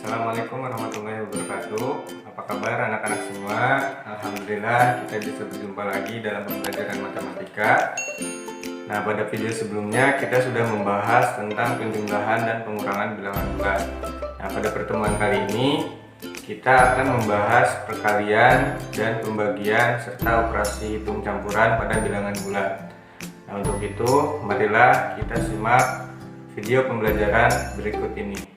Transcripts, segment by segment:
Assalamualaikum warahmatullahi wabarakatuh. Apa kabar anak-anak semua? Alhamdulillah kita bisa berjumpa lagi dalam pembelajaran matematika. Nah, pada video sebelumnya kita sudah membahas tentang penjumlahan dan pengurangan bilangan bulat. Nah, pada pertemuan kali ini kita akan membahas perkalian dan pembagian serta operasi hitung campuran pada bilangan bulat. Nah, untuk itu marilah kita simak video pembelajaran berikut ini.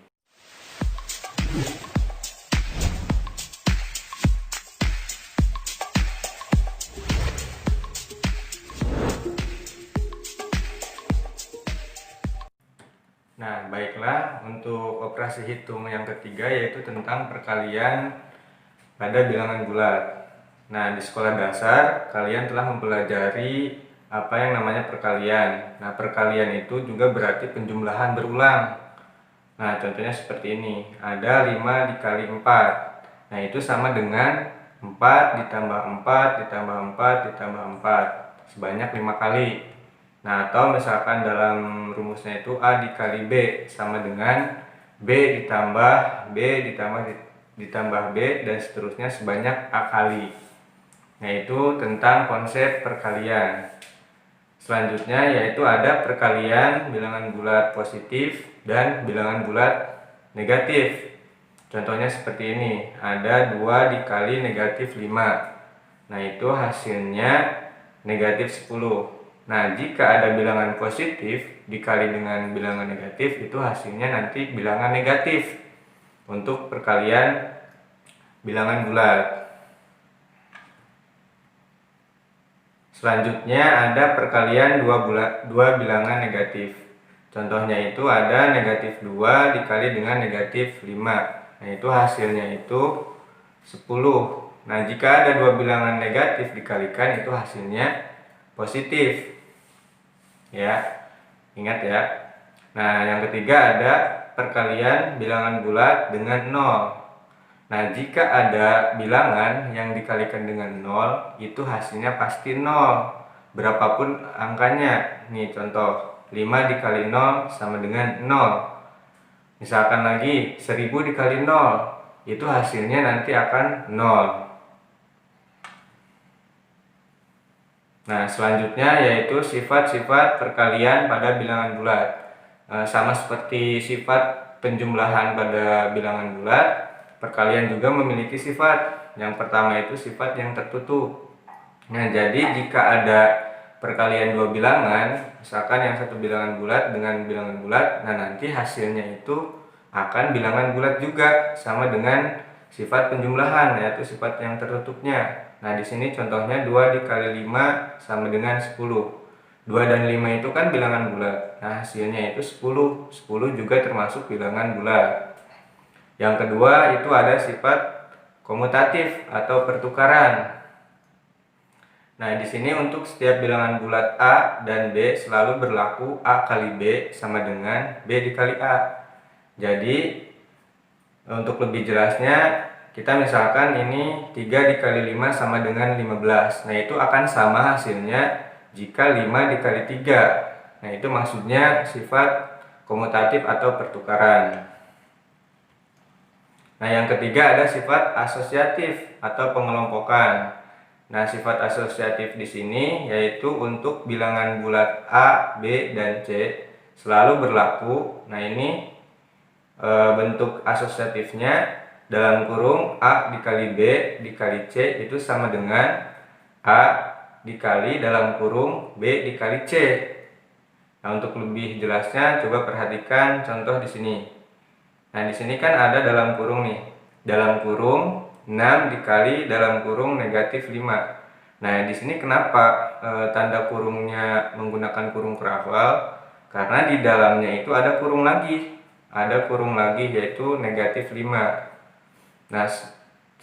Nah, baiklah, untuk operasi hitung yang ketiga yaitu tentang perkalian pada bilangan bulat. Nah, di sekolah dasar kalian telah mempelajari apa yang namanya perkalian. Nah, perkalian itu juga berarti penjumlahan berulang. Nah, contohnya seperti ini. Ada 5 dikali 4. Nah, itu sama dengan 4 ditambah 4 ditambah 4 ditambah 4 sebanyak 5 kali. Nah, atau misalkan dalam rumusnya itu A dikali B sama dengan B ditambah B ditambah B dan seterusnya sebanyak A kali. Nah, itu tentang konsep perkalian. Selanjutnya yaitu ada perkalian bilangan bulat positif dan bilangan bulat negatif. Contohnya seperti ini. Ada 2 dikali negatif 5. Nah, itu hasilnya negatif 10. Nah, jika ada bilangan positif dikali dengan bilangan negatif, itu hasilnya nanti bilangan negatif untuk perkalian bilangan bulat. Selanjutnya ada perkalian dua bilangan negatif. Contohnya itu ada negatif 2 dikali dengan negatif 5. Nah, itu hasilnya itu 10. Nah, jika ada dua bilangan negatif dikalikan, itu hasilnya positif. Ya, ingat ya. Nah, yang ketiga ada perkalian bilangan bulat dengan 0. Nah, jika ada bilangan yang dikalikan dengan 0, itu hasilnya pasti 0. Berapapun angkanya. Nih contoh, 5 dikali 0 sama dengan 0. Misalkan lagi 1000 dikali 0, itu hasilnya nanti akan 0. Nah, selanjutnya yaitu sifat-sifat perkalian pada bilangan bulat. Sama seperti sifat penjumlahan pada bilangan bulat, perkalian juga memiliki sifat. Yang pertama itu sifat yang tertutup. Nah, jadi jika ada perkalian dua bilangan, misalkan yang satu bilangan bulat dengan bilangan bulat, nah nanti hasilnya itu akan bilangan bulat juga, sama dengan sifat penjumlahan, yaitu sifat yang tertutupnya. Nah, di sini contohnya 2 dikali 5 sama dengan 10. 2 dan 5 itu kan bilangan bulat. Nah, hasilnya itu 10. 10 juga termasuk bilangan bulat. Yang kedua itu ada sifat komutatif atau pertukaran. Nah, di sini untuk setiap bilangan bulat A dan B selalu berlaku A kali B sama dengan B dikali A. Jadi, untuk lebih jelasnya, kita misalkan ini 3 dikali 5 sama dengan 15. Nah, itu akan sama hasilnya jika 5 dikali 3. Nah, itu maksudnya sifat komutatif atau pertukaran. Nah, yang ketiga ada sifat asosiatif atau pengelompokan. Nah, sifat asosiatif di sini yaitu untuk bilangan bulat A, B, dan C selalu berlaku. Nah, ini bentuk asosiatifnya dalam kurung A dikali B dikali C itu sama dengan A dikali dalam kurung B dikali C. Nah, untuk lebih jelasnya coba perhatikan contoh di sini. Nah, di sini kan ada dalam kurung nih. Dalam kurung 6 dikali dalam kurung negatif 5. Nah, di sini kenapa tanda kurungnya menggunakan kurung kerafal? Karena di dalamnya itu ada kurung lagi. Ada kurung lagi yaitu negatif 5. Nah,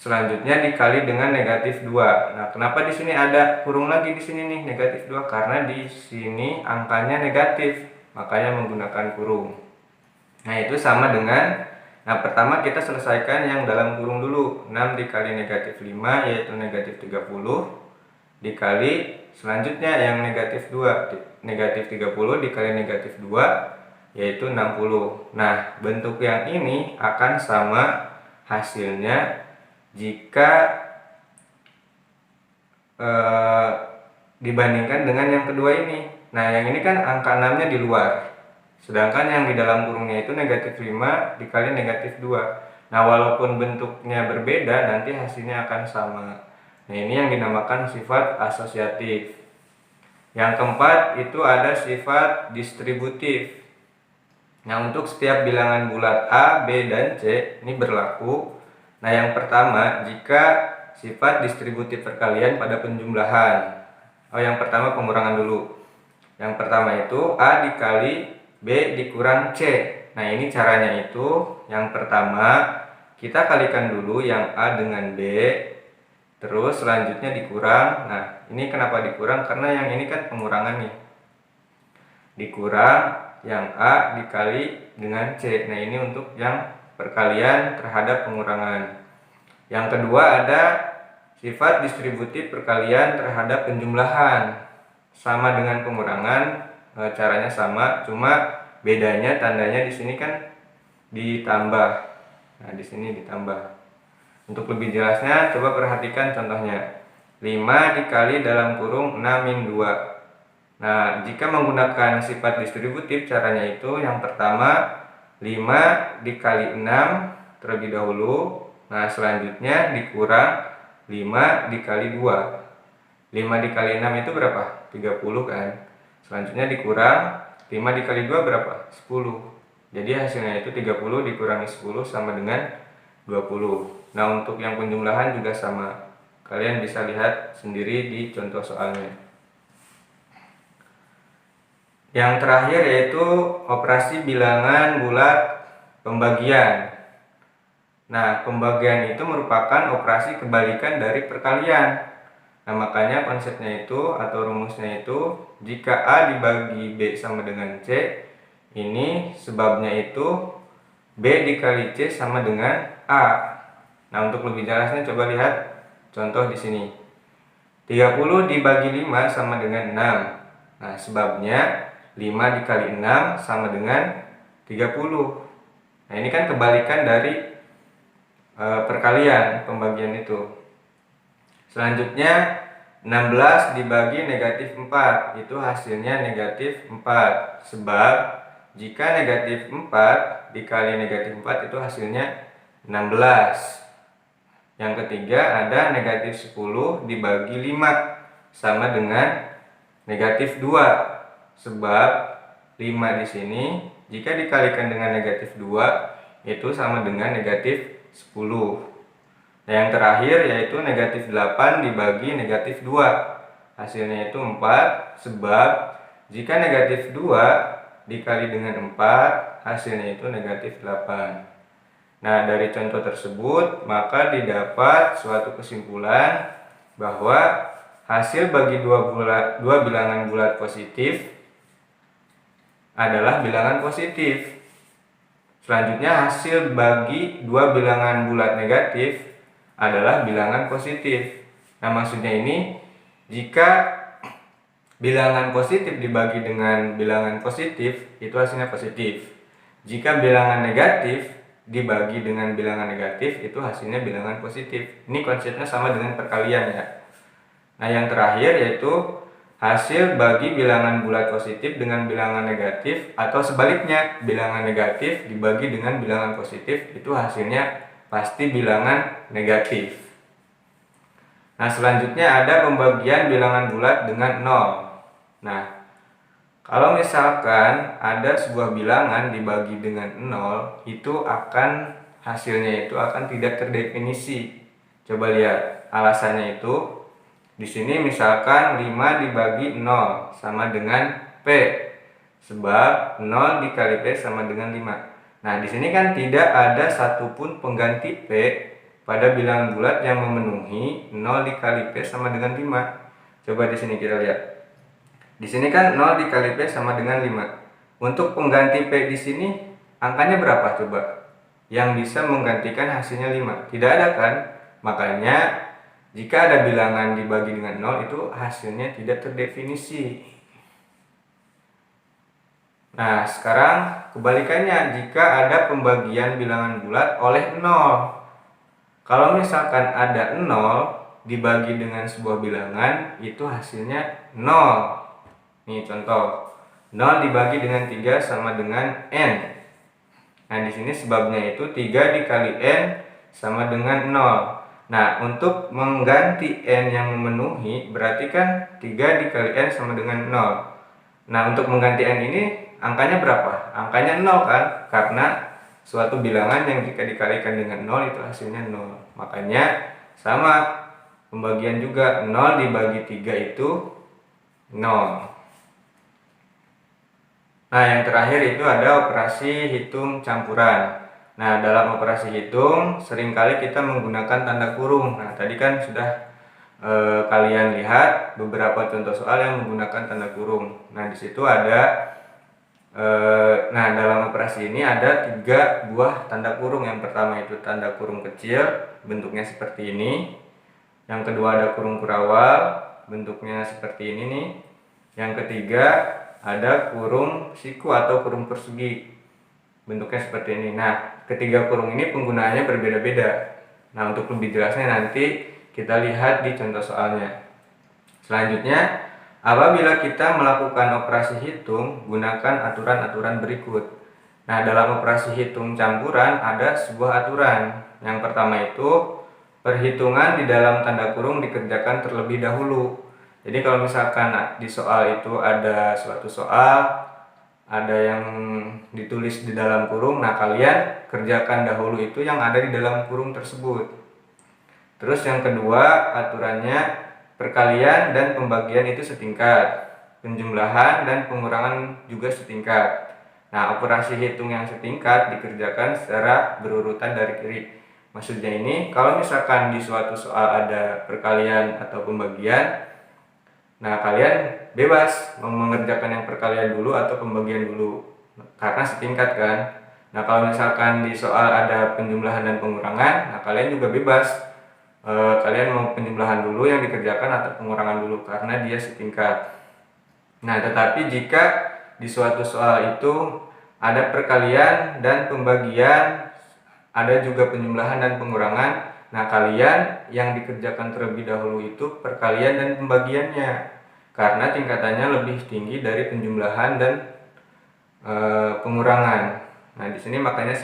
selanjutnya dikali dengan negatif 2. Nah, kenapa di sini ada kurung lagi di sini nih negatif 2? Karena di sini angkanya negatif, makanya menggunakan kurung. Nah, itu sama dengan, nah pertama kita selesaikan yang dalam kurung dulu. 6 dikali negatif 5 yaitu negatif 30 dikali selanjutnya yang negatif 2. Negatif 30 dikali negatif 2 yaitu 60. Nah, bentuk yang ini akan sama hasilnya jika dibandingkan dengan yang kedua ini. Nah, yang ini kan angka 6-nya di luar. Sedangkan yang di dalam kurungnya itu negatif 5 dikali negatif 2. Nah, walaupun bentuknya berbeda, nanti hasilnya akan sama. Nah, ini yang dinamakan sifat asosiatif. Yang keempat itu ada sifat distributif. Nah, untuk setiap bilangan bulat A, B, dan C ini berlaku. Nah, yang pertama, jika sifat distributif perkalian pada penjumlahan. Yang pertama pengurangan dulu. Yang pertama itu A dikali B dikurang C. Nah, ini caranya itu yang pertama kita kalikan dulu yang A dengan B, terus selanjutnya dikurang. Nah, ini kenapa dikurang? Karena yang ini kan pengurangan nih. Dikurang yang A dikali dengan C. Nah, ini untuk yang perkalian terhadap pengurangan. Yang kedua ada sifat distributif perkalian terhadap penjumlahan. Sama dengan pengurangan, caranya sama, cuma bedanya tandanya di sini kan ditambah. Nah, di sini ditambah. Untuk lebih jelasnya, coba perhatikan contohnya. 5 dikali dalam kurung 6 min 2. Nah, jika menggunakan sifat distributif, caranya itu yang pertama 5 dikali 6 terlebih dahulu. Nah, selanjutnya dikurang 5 dikali 2. 5 dikali 6 itu berapa? 30 kan. Selanjutnya dikurang 5 dikali 2 berapa? 10. Jadi hasilnya itu 30 dikurangi 10 sama dengan 20. Nah, untuk yang penjumlahan juga sama. Kalian bisa lihat sendiri di contoh soalnya. Yang terakhir yaitu operasi bilangan bulat pembagian. Nah, pembagian itu merupakan operasi kebalikan dari perkalian. Nah, makanya konsepnya itu atau rumusnya itu jika A dibagi B sama dengan C, ini sebabnya itu B dikali C sama dengan A. Nah, untuk lebih jelasnya coba lihat contoh di sini. 30 dibagi 5 sama dengan 6. Nah, sebabnya 5 dikali 6 sama dengan 30. Nah, ini kan kebalikan dari perkalian pembagian itu. Selanjutnya 16 dibagi negatif 4, itu hasilnya negatif 4. Sebab jika negatif 4 dikali negatif 4 itu hasilnya 16. Yang ketiga ada negatif 10 dibagi 5 sama dengan negatif 2. Sebab 5 di sini jika dikalikan dengan negatif 2 itu sama dengan negatif 10. Nah, yang terakhir yaitu negatif 8 dibagi negatif 2. Hasilnya itu 4. Sebab jika negatif 2 dikali dengan 4 hasilnya itu negatif 8. Nah, dari contoh tersebut maka didapat suatu kesimpulan bahwa hasil bagi dua bilangan bulat positif adalah bilangan positif. Selanjutnya hasil bagi dua bilangan bulat negatif adalah bilangan positif. Nah, maksudnya ini jika bilangan positif dibagi dengan bilangan positif itu hasilnya positif. Jika bilangan negatif dibagi dengan bilangan negatif itu hasilnya bilangan positif. Ini konsepnya sama dengan perkalian ya. Nah, yang terakhir yaitu hasil bagi bilangan bulat positif dengan bilangan negatif atau sebaliknya bilangan negatif dibagi dengan bilangan positif itu hasilnya pasti bilangan negatif. Nah, selanjutnya ada pembagian bilangan bulat dengan 0. Nah, kalau misalkan ada sebuah bilangan dibagi dengan 0, itu akan hasilnya itu akan tidak terdefinisi. Coba lihat alasannya itu. Di sini misalkan 5 dibagi 0 sama dengan P. Sebab 0 dikali P sama dengan 5. Nah, di sini kan tidak ada satupun pengganti P pada bilangan bulat yang memenuhi 0 dikali P sama dengan 5. Coba di sini kita lihat. Di sini kan 0 dikali P sama dengan 5. Untuk pengganti P di sini angkanya berapa coba? Yang bisa menggantikan hasilnya 5. Tidak ada kan? Makanya jika ada bilangan dibagi dengan 0 itu hasilnya tidak terdefinisi. Nah, sekarang kebalikannya, jika ada pembagian bilangan bulat oleh 0. Kalau misalkan ada 0 dibagi dengan sebuah bilangan, itu hasilnya 0. Nih contoh, 0 dibagi dengan 3 sama dengan N. Nah, di sini sebabnya itu 3 dikali N sama dengan 0. Nah, untuk mengganti N yang memenuhi, berarti kan 3 dikali N sama dengan 0. Nah, untuk mengganti N ini angkanya berapa? Angkanya 0 kan? Karena suatu bilangan yang jika dikalikan dengan 0 itu hasilnya 0. Makanya sama, pembagian juga 0 dibagi 3 itu 0. Nah, yang terakhir itu ada operasi hitung campuran. Nah, dalam operasi hitung seringkali kita menggunakan tanda kurung. Nah, tadi kan sudah kalian lihat beberapa contoh soal yang menggunakan tanda kurung. Nah, di situ ada dalam operasi ini ada 3 buah tanda kurung. Yang pertama itu tanda kurung kecil, bentuknya seperti ini. Yang kedua ada kurung kurawal, bentuknya seperti ini nih. Yang ketiga ada kurung siku atau kurung persegi, bentuknya seperti ini. Nah, ketiga kurung ini penggunaannya berbeda-beda. Nah, untuk lebih jelasnya nanti kita lihat di contoh soalnya. Selanjutnya, apabila kita melakukan operasi hitung, gunakan aturan-aturan berikut. Nah, dalam operasi hitung campuran ada sebuah aturan. Yang pertama itu, perhitungan di dalam tanda kurung dikerjakan terlebih dahulu. Jadi kalau misalkan di soal itu ada suatu soal, ada yang ditulis di dalam kurung, nah kalian kerjakan dahulu itu yang ada di dalam kurung tersebut. Terus yang kedua, aturannya perkalian dan pembagian itu setingkat, penjumlahan dan pengurangan juga setingkat. Nah, operasi hitung yang setingkat dikerjakan secara berurutan dari kiri. Maksudnya ini, kalau misalkan di suatu soal ada perkalian atau pembagian, nah kalian bebas mau mengerjakan yang perkalian dulu atau pembagian dulu, karena setingkat kan. Nah, kalau misalkan di soal ada penjumlahan dan pengurangan, nah kalian juga bebas. Kalian mau penjumlahan dulu yang dikerjakan atau pengurangan dulu, karena dia setingkat. Nah, tetapi jika di suatu soal itu ada perkalian dan pembagian, ada juga penjumlahan dan pengurangan, nah kalian yang dikerjakan terlebih dahulu itu perkalian dan pembagiannya, karena tingkatannya lebih tinggi dari penjumlahan dan pengurangan. Nah, di sini makanya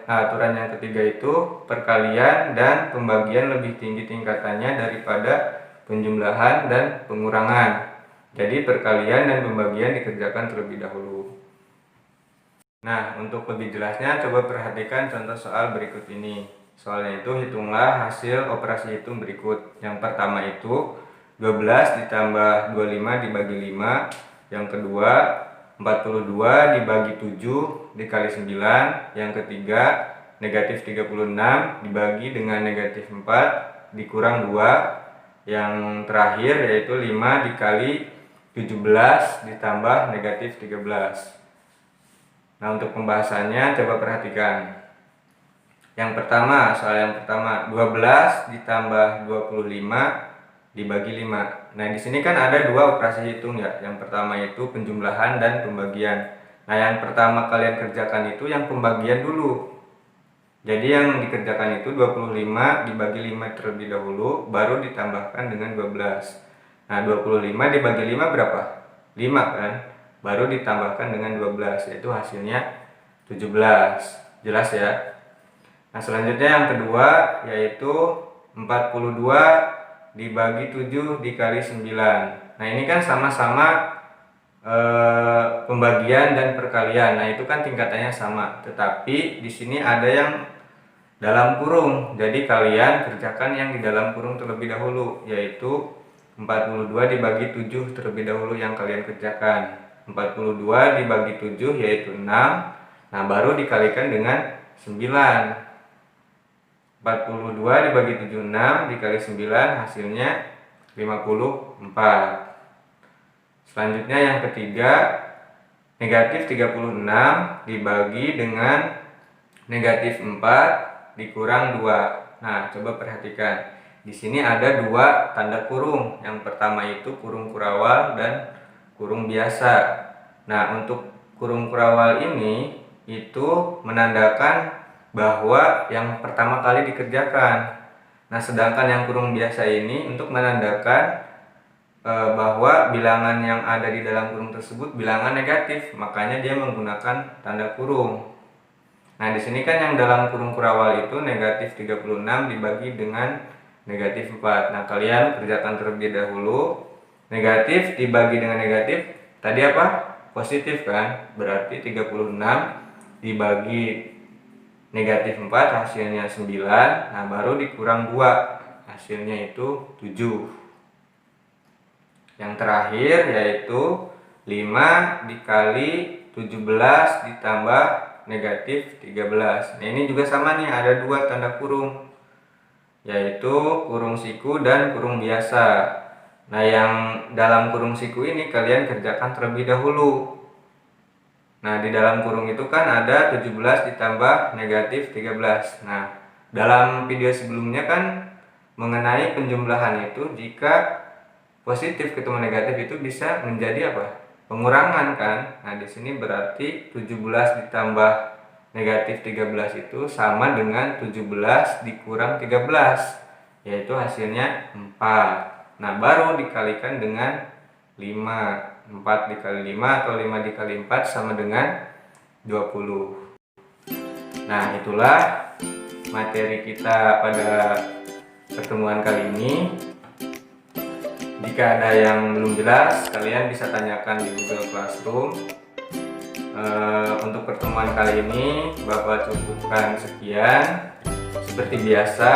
aturan yang ketiga itu perkalian dan pembagian lebih tinggi tingkatannya daripada penjumlahan dan pengurangan. Jadi perkalian dan pembagian dikerjakan terlebih dahulu. Nah, untuk lebih jelasnya coba perhatikan contoh soal berikut ini. Soalnya itu, hitunglah hasil operasi hitung berikut. Yang pertama itu 12 ditambah 25 dibagi 5. Yang kedua 42 dibagi 7 dikali 9. Yang ketiga negatif 36 dibagi dengan negatif 4 dikurang 2. Yang terakhir yaitu 5 dikali 17 ditambah negatif 13. Nah, untuk pembahasannya coba perhatikan. Yang pertama, soal yang pertama, 12 ditambah 25 dibagi 5. Nah, di sini kan ada dua operasi hitung ya. Yang pertama itu penjumlahan dan pembagian. Nah, yang pertama kalian kerjakan itu yang pembagian dulu. Jadi yang dikerjakan itu 25 dibagi 5 terlebih dahulu, baru ditambahkan dengan 12. Nah, 25 dibagi 5 berapa? 5 kan? Baru ditambahkan dengan 12, yaitu hasilnya 17. Jelas ya? Nah, selanjutnya yang kedua yaitu 42 dibagi 7 dikali 9. Nah, ini kan sama-sama pembagian dan perkalian. Nah, itu kan tingkatannya sama, tetapi di sini ada yang dalam kurung. Jadi kalian kerjakan yang di dalam kurung terlebih dahulu, yaitu 42 dibagi 7 terlebih dahulu yang kalian kerjakan. 42 dibagi 7 yaitu 6. Nah, baru dikalikan dengan 9. 42 dibagi 7, 6 dikali 9 hasilnya 54. Selanjutnya yang ketiga, negatif 36 dibagi dengan negatif 4 dikurang 2. Nah, coba perhatikan. Di sini ada dua tanda kurung. Yang pertama itu kurung kurawal dan kurung biasa. Nah, untuk kurung kurawal ini itu menandakan bahwa yang pertama kali dikerjakan. Nah, sedangkan yang kurung biasa ini untuk menandakan bahwa bilangan yang ada di dalam kurung tersebut bilangan negatif, makanya dia menggunakan tanda kurung. Nah, di sini kan yang dalam kurung kurawal itu negatif 36 dibagi dengan negatif 4. Nah, kalian kerjakan terlebih dahulu. Negatif dibagi dengan negatif, tadi apa? Positif kan? Berarti 36 dibagi negatif 4 hasilnya 9. Nah, baru dikurang 2, hasilnya itu 7. Yang terakhir yaitu 5 dikali 17 ditambah negatif 13. Nah, ini juga sama nih, ada 2 tanda kurung, yaitu kurung siku dan kurung biasa. Nah, yang dalam kurung siku ini kalian kerjakan terlebih dahulu. Nah, di dalam kurung itu kan ada 17 ditambah negatif 13. Nah, dalam video sebelumnya kan mengenai penjumlahan itu, jika positif ketemu negatif itu bisa menjadi apa? Pengurangan kan. Nah, di sini berarti 17 ditambah negatif 13 itu sama dengan 17 dikurang 13, yaitu hasilnya 4. Nah, baru dikalikan dengan 5. 4 dikali 5 atau 5 dikali 4 sama dengan 20. Nah, itulah materi kita pada pertemuan kali ini. Jika ada yang belum jelas, kalian bisa tanyakan di Google Classroom. Untuk pertemuan kali ini Bapak cukupkan sekian. Seperti biasa,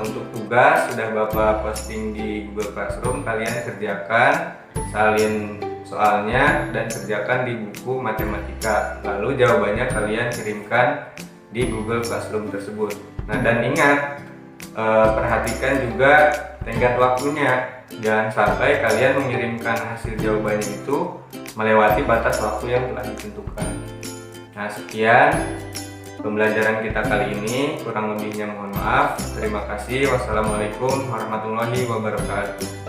untuk tugas sudah Bapak posting di Google Classroom. Kalian kerjakan, salin soalnya, dan kerjakan di buku matematika. Lalu jawabannya kalian kirimkan di Google Classroom tersebut. Nah, dan ingat, perhatikan juga tenggat waktunya. Jangan sampai kalian mengirimkan hasil jawabannya itu melewati batas waktu yang telah ditentukan. Nah, sekian pembelajaran kita kali ini. Kurang lebihnya mohon maaf. Terima kasih. Wassalamualaikum warahmatullahi wabarakatuh.